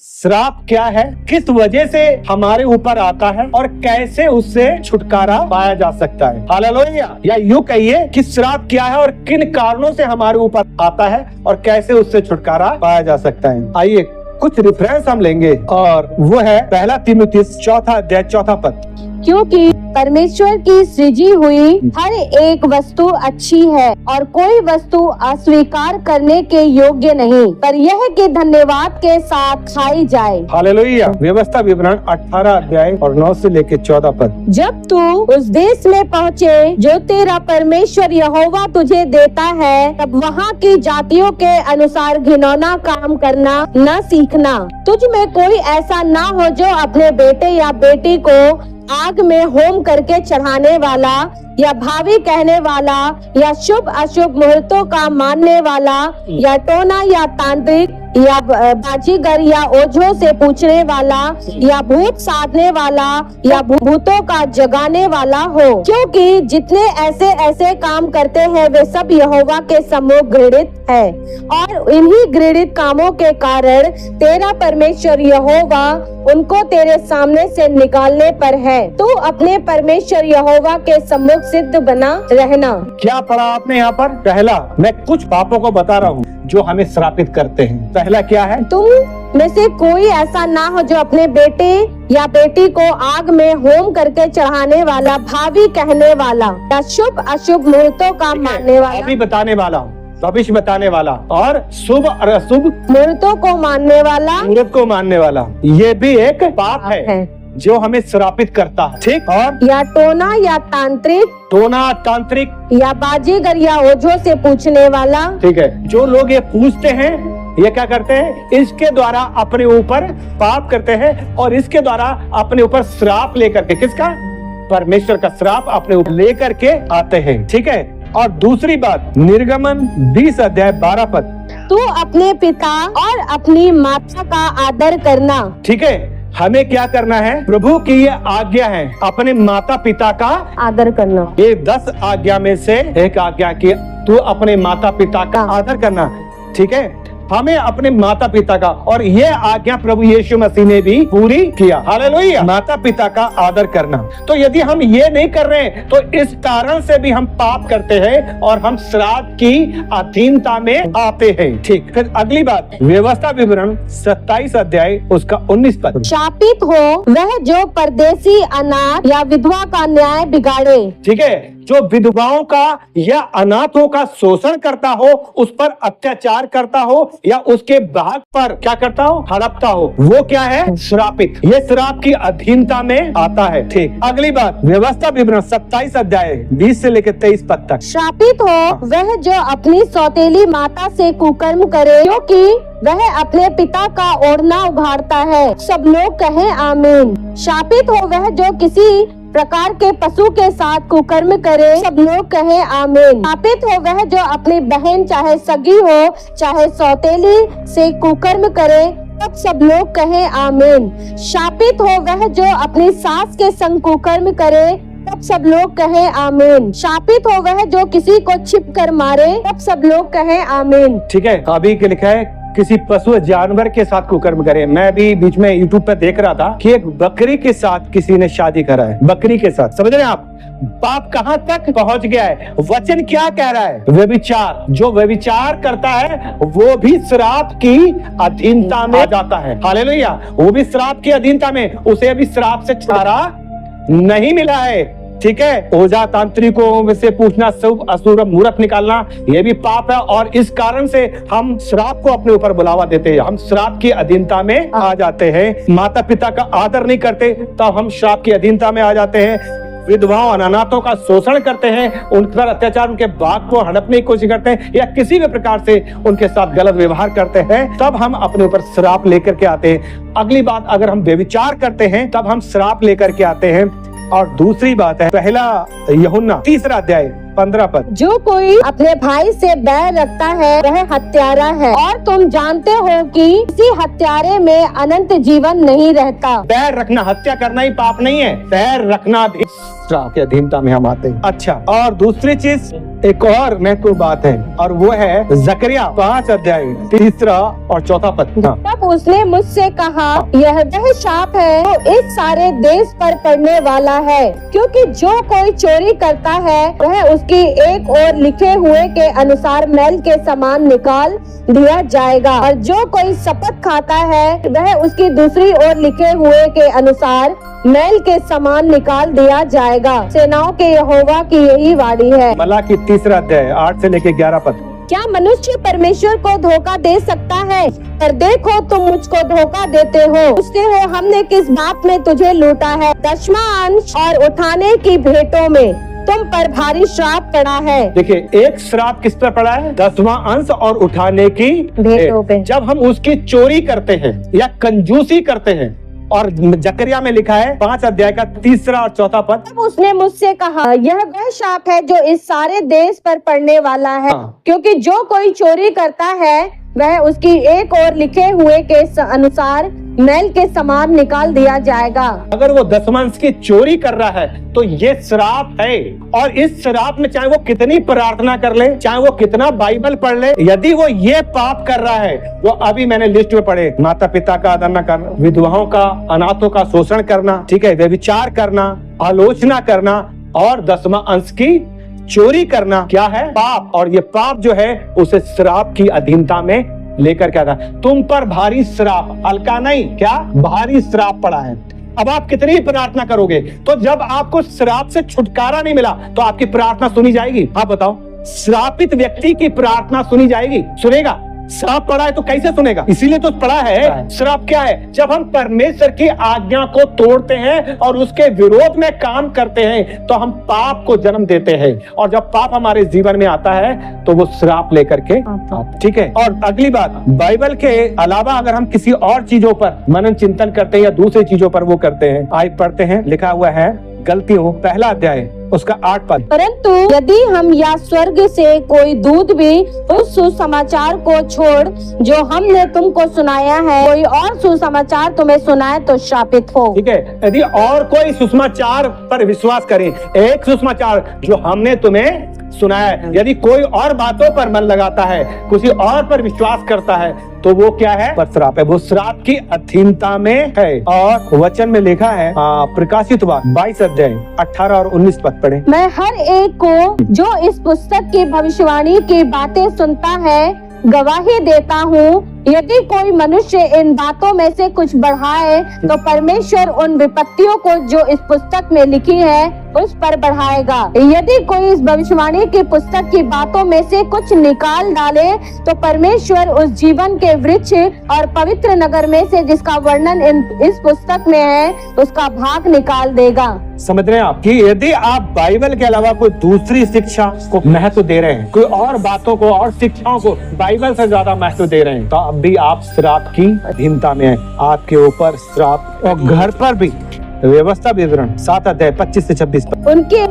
श्राप क्या है, किस वजह से हमारे ऊपर आता है और कैसे उससे छुटकारा पाया जा सकता है। हालेलुया। या यूं कहिए कि श्राप क्या है और किन कारणों से हमारे ऊपर आता है और कैसे उससे छुटकारा पाया जा सकता है। आइए कुछ रेफरेंस हम लेंगे और वो है पहला तीमुथियुस 4 अध्याय 4 पद। क्योंकि परमेश्वर की सृजी हुई हर एक वस्तु अच्छी है और कोई वस्तु अस्वीकार करने के योग्य नहीं, पर यह कि धन्यवाद के साथ खाई जाए। हालेलुया। व्यवस्था विवरण 18 अध्याय और 9 से लेकर 14 पद। जब तू उस देश में पहुँचे जो तेरा परमेश्वर यहोवा तुझे देता है, तब वहाँ की जातियों के अनुसार घिनौना काम करना न सीखना। तुझ में कोई ऐसा ना हो जो अपने बेटे या बेटी को आग में होम करके चढ़ाने वाला या भावी कहने वाला या शुभ अशुभ मुहूर्तों का मानने वाला या टोना या तांत्रिक या बाजीगर या ओझों से पूछने वाला या भूत साधने वाला या भूतों का जगाने वाला हो, क्योंकि जितने ऐसे ऐसे काम करते हैं वे सब यहोवा के सम्मुख घृणित है। और इन्हीं घृणित कामों के कारण तेरा परमेश्वर यहोवा उनको तेरे सामने से निकालने पर है। तू अपने परमेश्वर यहोवा के सम्मुख सिद्ध बना रहना। क्या पढ़ा आपने यहाँ पर? पहला, मैं कुछ पापों को बता रहा हूँ जो हमें श्रापित करते हैं। पहला क्या है? तुम में से कोई ऐसा ना हो जो अपने बेटे या बेटी को आग में होम करके चढ़ाने वाला, भावी कहने वाला या शुभ अशुभ मुहूर्तों का मानने वाला, अभी बताने वाला हूँ, भविष्य बताने वाला और शुभ और अशुभ मुहूर्तों को मानने वाला, मुहूर्त को मानने वाला, ये भी एक पाप है जो हमें श्रापित करता है। ठीक। और या टोना या तांत्रिक या बाजीगर या ओझों से पूछने वाला। ठीक है। जो लोग ये पूछते हैं ये क्या करते हैं? इसके द्वारा अपने ऊपर पाप करते हैं और इसके द्वारा अपने ऊपर श्राप लेकर के, किसका? परमेश्वर का श्राप अपने ऊपर लेकर के आते हैं। ठीक है। और दूसरी बात, निर्गमन 20 अध्याय 12 पद। तू अपने पिता और अपनी माता का आदर करना। ठीक है। हमें क्या करना है? प्रभु की ये आज्ञा है, अपने माता पिता का आदर करना। ये 10 आज्ञा में से एक आज्ञा की तू अपने माता पिता का आदर करना। ठीक है। हमें अपने माता पिता का, और ये आज्ञा प्रभु यीशु मसीह ने भी पूरी किया। हालेलुया। माता पिता का आदर करना। तो यदि हम ये नहीं कर रहे हैं तो इस कारण से भी हम पाप करते हैं और हम श्राप की अधीनता में आते हैं। ठीक। फिर अगली बात, व्यवस्था विवरण 27 अध्याय उसका 19 पद। शापित हो वह जो परदेसी, अनाथ या विधवा का न्याय बिगाड़े। ठीक है। जो विधवाओं का या अनाथों का शोषण करता हो, उस पर अत्याचार करता हो या उसके भाग पर क्या करता हो? हड़पता हो, वो क्या है? श्रापित। ये श्राप की अधीनता में आता है। ठीक। अगली बात, व्यवस्था विवरण 27 अध्याय 20 से लेकर 23 पद तक। शापित हो वह जो अपनी सौतेली माता से कुकर्म करे, क्योंकि वह अपने पिता का ओढ़ना उघाड़ता है। सब लोग कहें आमीन। शापित हो वह जो किसी प्रकार के पशु के साथ कुकर्म करे। सब लोग कहें आमीन। शापित हो वह जो अपनी बहन, चाहे सगी हो चाहे सौतेली, से कुकर्म करे। तब सब लोग कहें आमीन। शापित हो वह जो अपनी सास के संग कुकर्म करे। तब सब लोग कहें आमीन। शापित हो वह जो किसी को छिप कर मारे। तब सब लोग कहें आमीन। ठीक है। अभी के लिखा है किसी पशु जानवर के साथ कुकर्म करे। मैं भी बीच में यूट्यूब पे देख रहा था कि एक बकरी के साथ किसी ने शादी करा है, बकरी के साथ। समझ रहे हैं आप? पाप कहाँ तक पहुँच गया है? वचन क्या कह रहा है? व्यभिचार। जो व्यभिचार करता है वो भी श्राप की अधीनता में आ जाता है। हालेलुया। वो भी श्राप की अधीनता में, उसे अभी श्राप से छुटकारा नहीं मिला है। ठीक है। ओझा तांत्रिकों से पूछना, शुभ अशुभ मुहूर्त निकालना, ये भी पाप है और इस कारण से हम श्राप को अपने ऊपर बुलावा देते हैं। हम श्राप की अधीनता में आ जाते हैं। माता पिता का आदर नहीं करते तो हम श्राप की अधीनता में आ जाते हैं। विधवाओं और अनाथों का शोषण करते हैं, उन पर अत्याचार, उनके भाग को हड़पने की कोशिश करते हैं या किसी भी प्रकार से उनके साथ गलत व्यवहार करते हैं, तब हम अपने ऊपर श्राप लेकर के आते हैं। अगली बात, अगर हम व्यभिचार करते हैं तब हम श्राप लेकर के आते हैं। और दूसरी बात है, पहला यूहन्ना 3 अध्याय 15 पद। जो कोई अपने भाई से बैर रखता है वह हत्यारा है, और तुम जानते हो कि किसी हत्यारे में अनंत जीवन नहीं रहता। बैर रखना, हत्या करना ही पाप नहीं है, बैर रखना भी श्राप की अधीनता में हम आते हैं। अच्छा। और दूसरी चीज, एक और महत्वपूर्ण बात है और वो है जकरिया 5 अध्याय 3 और 4 पद। तब उसने मुझसे कहा, यह वह शाप है जो इस सारे देश पर पड़ने वाला है, क्योंकि जो कोई चोरी करता है वह उसकी एक ओर लिखे हुए के अनुसार मैल के समान निकाल दिया जाएगा, और जो कोई शपथ खाता है वह उसकी दूसरी ओर लिखे हुए के अनुसार मैल के समान निकाल दिया जाएगा। सेनाओं के यहोवा की यही वाणी है। मलाकी 3 अध्याय 8 से लेके 11 पद। क्या मनुष्य परमेश्वर को धोखा दे सकता है? पर देखो तुम मुझको धोखा देते हो। पूछते हो हमने किस बात में तुझे लूटा है? 10वां अंश और उठाने की भेंटों में तुम पर भारी श्राप पड़ा है। देखिए, एक श्राप किस पर पड़ा है? 10वां अंश और उठाने की भेंटों पे। जब हम उसकी चोरी करते हैं या कंजूसी करते हैं, और जकरिया में लिखा है 5 अध्याय का 3 और 4 पद। तब उसने मुझसे कहा, यह वह शाप है जो इस सारे देश पर पड़ने वाला है, क्योंकि जो कोई चोरी करता है वह उसकी एक ओर लिखे हुए के अनुसार मैल के समान निकाल दिया जाएगा। अगर वो 10वां अंश की चोरी कर रहा है तो ये श्राप है, और इस श्राप में चाहे वो कितनी प्रार्थना कर ले, चाहे वो कितना बाइबल पढ़ ले, यदि वो ये पाप कर रहा है, वो अभी मैंने लिस्ट में पढ़े, माता पिता का आदर न करना, विधवाओं का, अनाथों का शोषण करना, ठीक है, व्यभिचार करना, आलोचना करना, और 10वां अंश की चोरी करना क्या है? पाप। और ये पाप जो है उसे श्राप की अधीनता में लेकर क्या था? तुम पर भारी श्राप, हल्का नहीं, क्या भारी श्राप पड़ा है। अब आप कितनी प्रार्थना करोगे? तो जब आपको श्राप से छुटकारा नहीं मिला तो आपकी प्रार्थना सुनी जाएगी? आप बताओ, श्रापित व्यक्ति की प्रार्थना सुनी जाएगी? सुनेगा? श्राप पड़ा है तो कैसे सुनेगा? इसीलिए तो पड़ा है। श्राप क्या है? जब हम परमेश्वर की आज्ञा को तोड़ते हैं और उसके विरोध में काम करते हैं तो हम पाप को जन्म देते हैं, और जब पाप हमारे जीवन में आता है तो वो श्राप लेकर के, ठीक है। और अगली बात, बाइबल के अलावा अगर हम किसी और चीजों पर मनन चिंतन करते हैं या दूसरी चीजों पर वो करते हैं, आइए पढ़ते हैं, लिखा हुआ है गलतियों 1 अध्याय उसका 8 पद। परंतु यदि हम या स्वर्ग से कोई दूत भी उस सुसमाचार को छोड़ जो हमने तुमको सुनाया है, कोई और सुसमाचार तुम्हें सुनाए तो शापित हो। ठीक है, यदि और कोई सुसमाचार पर विश्वास करें, एक सुसमाचार जो हमने तुम्हें सुनाया है, यदि कोई और बातों पर मन लगाता है, किसी और पर विश्वास करता है, तो वो क्या है? पर श्राप है, वो श्राप की अधीनता में है। और वचन में लिखा है, प्रकाशित हुआ 22 अध्याय 18 और 19 पद पढ़े। मैं हर एक को जो इस पुस्तक की भविष्यवाणी की बातें सुनता है गवाही देता हूँ। यदि कोई मनुष्य इन बातों में से कुछ बढ़ाए तो परमेश्वर उन विपत्तियों को जो इस पुस्तक में लिखी है उस पर बढ़ाएगा। यदि कोई इस भविष्यवाणी की पुस्तक की बातों में से कुछ निकाल डाले तो परमेश्वर उस जीवन के वृक्ष और पवित्र नगर में से जिसका वर्णन इस पुस्तक में है उसका भाग निकाल देगा। समझ रहे हैं आप कि यदि आप बाइबल के अलावा कोई दूसरी शिक्षा को महत्व दे रहे हैं, कोई और बातों को और शिक्षाओं को बाइबल से ज्यादा महत्व दे रहे हैं, तो अब भी आप श्राप की अधीनता में हैं। आपके ऊपर श्राप, और घर पर भी व्यवस्था विवरण 7 अध्याय 25 से 26 पर। उनके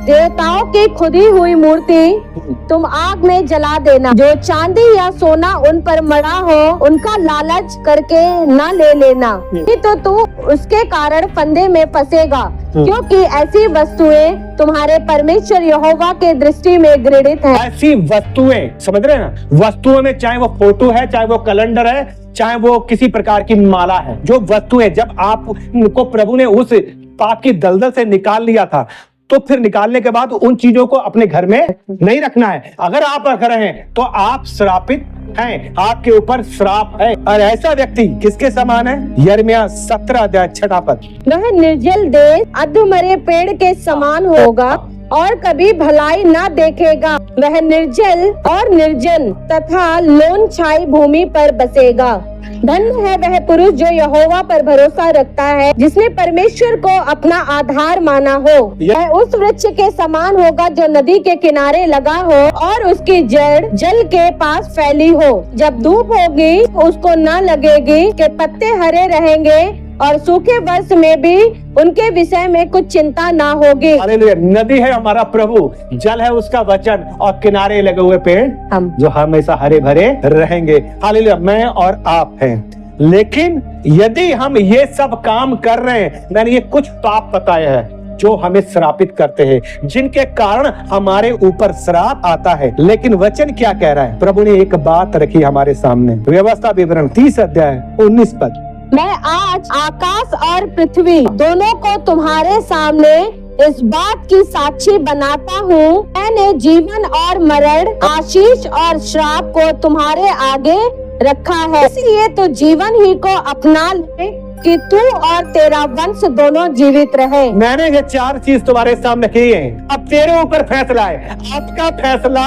देवताओं की खुदी हुई मूर्ति तुम आग में जला देना। जो चांदी या सोना उन पर मड़ा हो उनका लालच करके न ले लेना, नहीं तो तू उसके कारण फंदे में फंसेगा, क्योंकि ऐसी वस्तुएं तुम्हारे परमेश्वर यहोवा के दृष्टि में घृणित है। ऐसी वस्तुएं, समझ रहे हैं ना? वस्तुओं में चाहे वो फोटो है, चाहे वो कैलेंडर है, चाहे वो किसी प्रकार की माला है, जो वस्तुएं, जब आपको प्रभु ने उस पाप की दलदल से निकाल लिया था तो फिर निकालने के बाद उन चीजों को अपने घर में नहीं रखना है। अगर आप रख रहे हैं तो आप श्रापित हैं, आपके ऊपर श्राप है। और ऐसा व्यक्ति किसके समान है? यिर्मयाह 17 अध्याय 6 पद। वह निर्जल देश अधमरे पेड़ के समान होगा और कभी भलाई न देखेगा। वह निर्जल और निर्जन तथा लोन छाई भूमि पर बसेगा। धन्य है वह पुरुष जो यहोवा पर भरोसा रखता है, जिसने परमेश्वर को अपना आधार माना हो। वह उस वृक्ष के समान होगा जो नदी के किनारे लगा हो और उसकी जड़ जल के पास फैली हो। जब धूप होगी उसको न लगेगी कि पत्ते हरे रहेंगे और सूखे वर्ष में भी उनके विषय में कुछ चिंता ना होगी। हालेलुया। नदी है हमारा प्रभु, जल है उसका वचन, और किनारे लगे हुए पेड़ हम जो हमेशा हरे भरे रहेंगे। हालेलुया। मैं और आप हैं। लेकिन यदि हम ये सब काम कर रहे हैं, मैंने ये कुछ पाप बताए हैं, जो हमें श्रापित करते हैं, जिनके कारण हमारे ऊपर श्राप आता है। लेकिन वचन क्या कह रहा है? प्रभु ने एक बात रखी हमारे सामने, व्यवस्था विवरण 30 अध्याय 19 पद। मैं आज आकाश और पृथ्वी दोनों को तुम्हारे सामने इस बात की साक्षी बनाता हूँ, मैंने जीवन और मरण, आशीष और श्राप को तुम्हारे आगे रखा है, इसलिए तो जीवन ही को अपना ले कि तू और तेरा वंश दोनों जीवित रहे। मैंने ये 4 चीज तुम्हारे सामने की है। अब तेरे ऊपर फैसला है। आपका फैसला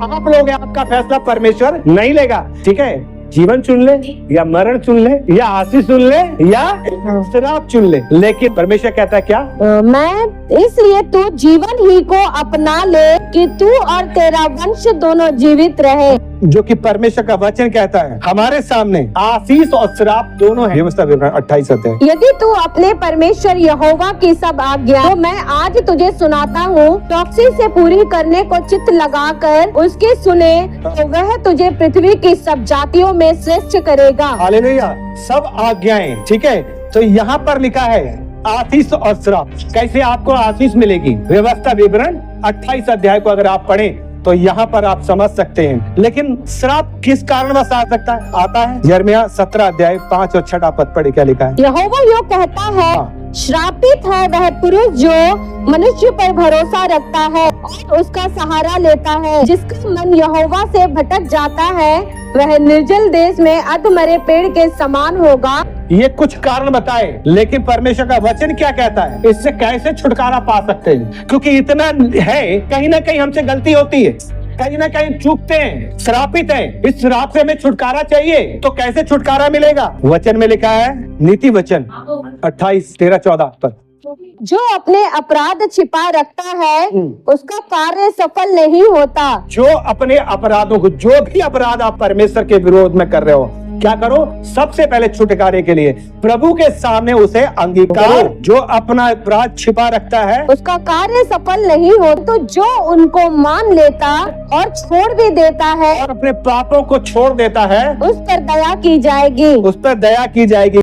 आप लोग, आपका फैसला परमेश्वर नहीं लेगा। ठीक है, जीवन चुन ले या मरण चुन ले या आशीष चुन ले या श्राप चुन ले, लेकिन परमेश्वर कहता है क्या? मैं इसलिए तू जीवन ही को अपना ले कि तू और तेरा वंश दोनों जीवित रहे। जो कि परमेश्वर का वचन कहता है हमारे सामने आशीष और श्राप दोनों है। व्यवस्था विवरण 28 अध्याय। यदि तू अपने परमेश्वर यहोवा की सब आज्ञा तो मैं आज तुझे सुनाता हूँ, चौकसी से पूरी करने को चित्त लगाकर उसके सुने, तो वह तुझे पृथ्वी की सब जातियों में श्रेष्ठ करेगा। हालेलुया। सब आज्ञाएं, ठीक है। तो यहाँ पर लिखा है आशीष और श्राप। कैसे आपको आशीष मिलेगी? व्यवस्था विवरण 28 अध्याय को अगर आप पढ़ें तो यहाँ पर आप समझ सकते हैं। लेकिन श्राप किस कारणवश आ सकता है? आता है यिर्मयाह 17 अध्याय 5 और 6 पद पढ़े, क्या लिखा है? यहोवा यो कहता है, श्रापित है वह पुरुष जो मनुष्य पर भरोसा रखता है और उसका सहारा लेता है, जिसका मन यहोवा से भटक जाता है, वह निर्जल देश में अधमरे पेड़ के समान होगा। ये कुछ कारण बताए, लेकिन परमेश्वर का वचन क्या कहता है? इससे कैसे छुटकारा पा सकते हैं? क्योंकि इतना है, कहीं ना कहीं हमसे गलती होती है, कहीं ना कहीं चूकते हैं, श्रापित है। इस श्राप से हमें छुटकारा चाहिए, तो कैसे छुटकारा मिलेगा? वचन में लिखा है, नीति वचन 28 13 14 पर। जो अपने अपराध छिपा रखता है उसका कार्य सफल नहीं होता। जो अपने अपराधों को, जो भी अपराध आप परमेश्वर के विरोध में कर रहे हो, क्या करो? सबसे पहले छुटकारे के लिए प्रभु के सामने उसे अंगीकार। जो अपना अपराध छिपा रखता है उसका कार्य सफल नहीं हो, तो जो उनको मान लेता और छोड़ भी देता है और अपने पापों को छोड़ देता है, उस पर दया की जाएगी। उस पर दया की जाएगी।